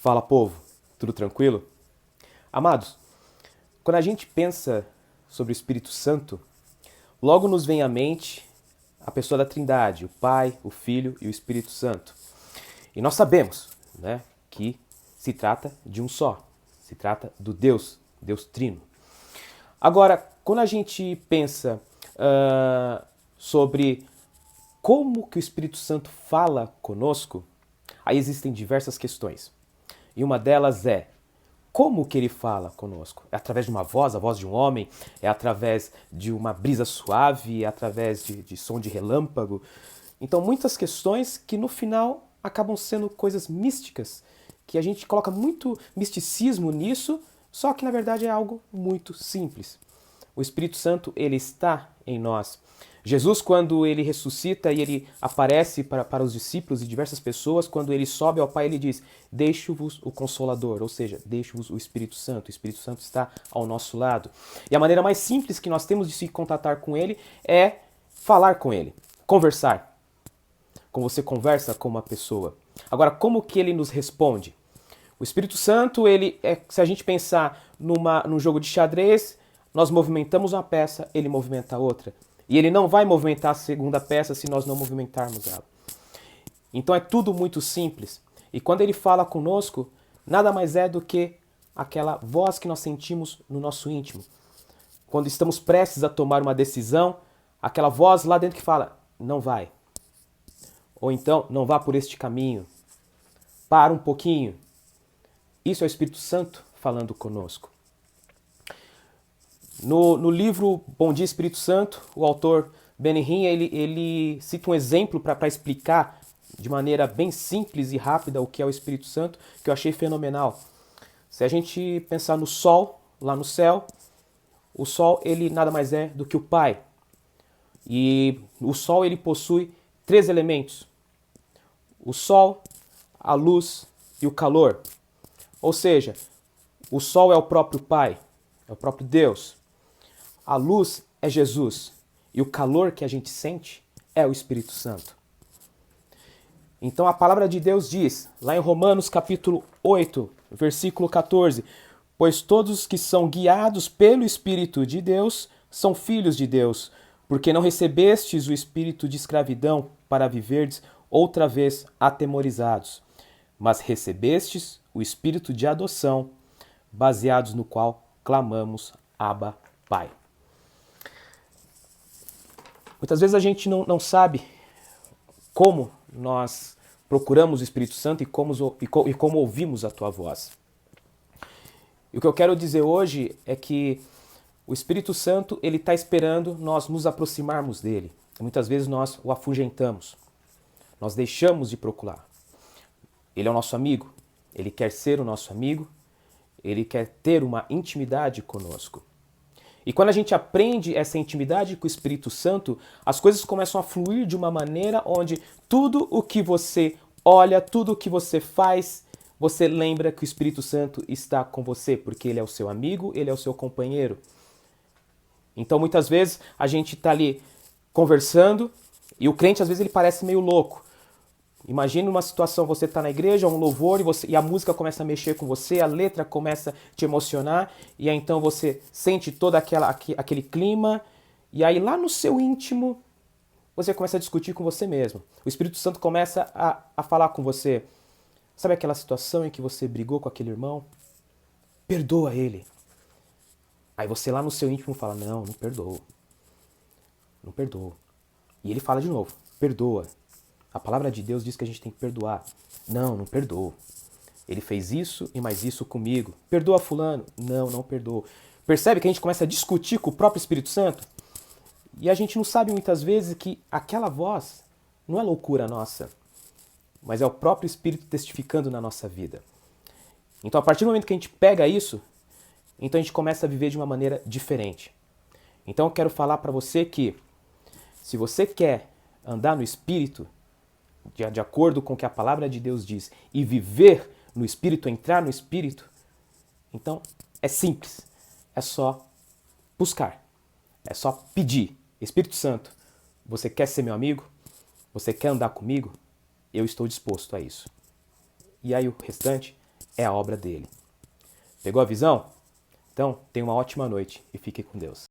Fala, povo, tudo tranquilo? Amados, quando a gente pensa sobre o Espírito Santo, logo nos vem à mente a pessoa da Trindade, o Pai, o Filho e o Espírito Santo. E nós sabemos, né, que se trata de um só, se trata do Deus Trino. Agora, quando a gente pensa sobre como que o Espírito Santo fala conosco, aí existem diversas questões. E uma delas é: como que ele fala conosco? É através de uma voz, a voz de um homem? É através de uma brisa suave? É através de som de relâmpago? Então, muitas questões que no final acabam sendo coisas místicas, que a gente coloca muito misticismo nisso, só que na verdade é algo muito simples. O Espírito Santo, ele está em nós. Jesus, quando ele ressuscita e ele aparece para os discípulos e diversas pessoas, quando ele sobe ao Pai, ele diz: deixo-vos o Consolador, ou seja, deixo-vos o Espírito Santo. O Espírito Santo está ao nosso lado. E a maneira mais simples que nós temos de se contatar com ele é falar com ele, conversar. Como você conversa com uma pessoa. Agora, como que ele nos responde? O Espírito Santo, se a gente pensar num jogo de xadrez, nós movimentamos uma peça, ele movimenta outra. E ele não vai movimentar a segunda peça se nós não movimentarmos ela. Então é tudo muito simples. E quando ele fala conosco, nada mais é do que aquela voz que nós sentimos no nosso íntimo. Quando estamos prestes a tomar uma decisão, aquela voz lá dentro que fala: não vai. Ou então, não vá por este caminho. Para um pouquinho. Isso é o Espírito Santo falando conosco. No livro Bom Dia Espírito Santo, o autor Benihim, ele cita um exemplo para explicar de maneira bem simples e rápida o que é o Espírito Santo, que eu achei fenomenal. Se a gente pensar no Sol, lá no céu, o Sol ele nada mais é do que o Pai. E o Sol ele possui 3 elementos: o Sol, a luz e o calor. Ou seja, o Sol é o próprio Pai, é o próprio Deus. A luz é Jesus e o calor que a gente sente é o Espírito Santo. Então a palavra de Deus diz, lá em Romanos capítulo 8, versículo 14: pois todos os que são guiados pelo Espírito de Deus são filhos de Deus, porque não recebestes o espírito de escravidão para viverdes outra vez atemorizados, mas recebestes o espírito de adoção, baseados no qual clamamos: Abba, Pai. Muitas vezes a gente não sabe como nós procuramos o Espírito Santo e como ouvimos a tua voz. E o que eu quero dizer hoje é que o Espírito Santo ele está esperando nós nos aproximarmos dele. E muitas vezes nós o afugentamos, nós deixamos de procurar. Ele é o nosso amigo, ele quer ser o nosso amigo, ele quer ter uma intimidade conosco. E quando a gente aprende essa intimidade com o Espírito Santo, as coisas começam a fluir de uma maneira onde tudo o que você olha, tudo o que você faz, você lembra que o Espírito Santo está com você, porque ele é o seu amigo, ele é o seu companheiro. Então muitas vezes a gente está ali conversando e o crente às vezes ele parece meio louco. Imagina uma situação, você está na igreja, um louvor, e a música começa a mexer com você, a letra começa a te emocionar, e aí então você sente todo aquele clima, e aí lá no seu íntimo, você começa a discutir com você mesmo. O Espírito Santo começa a falar com você. Sabe aquela situação em que você brigou com aquele irmão? Perdoa ele. Aí você lá no seu íntimo fala: não perdoo. Não perdoo. E ele fala de novo: perdoa. A palavra de Deus diz que a gente tem que perdoar. Não perdoo. Ele fez isso e mais isso comigo. Perdoa fulano? Não perdoo. Percebe que a gente começa a discutir com o próprio Espírito Santo? E a gente não sabe muitas vezes que aquela voz não é loucura nossa, mas é o próprio Espírito testificando na nossa vida. Então a partir do momento que a gente pega isso, então a gente começa a viver de uma maneira diferente. Então eu quero falar para você que se você quer andar no Espírito, de acordo com o que a palavra de Deus diz, e viver no Espírito, entrar no Espírito, então é simples, é só buscar, é só pedir: Espírito Santo, você quer ser meu amigo? Você quer andar comigo? Eu estou disposto a isso. E aí o restante é a obra dele. Pegou a visão? Então, tenha uma ótima noite e fique com Deus.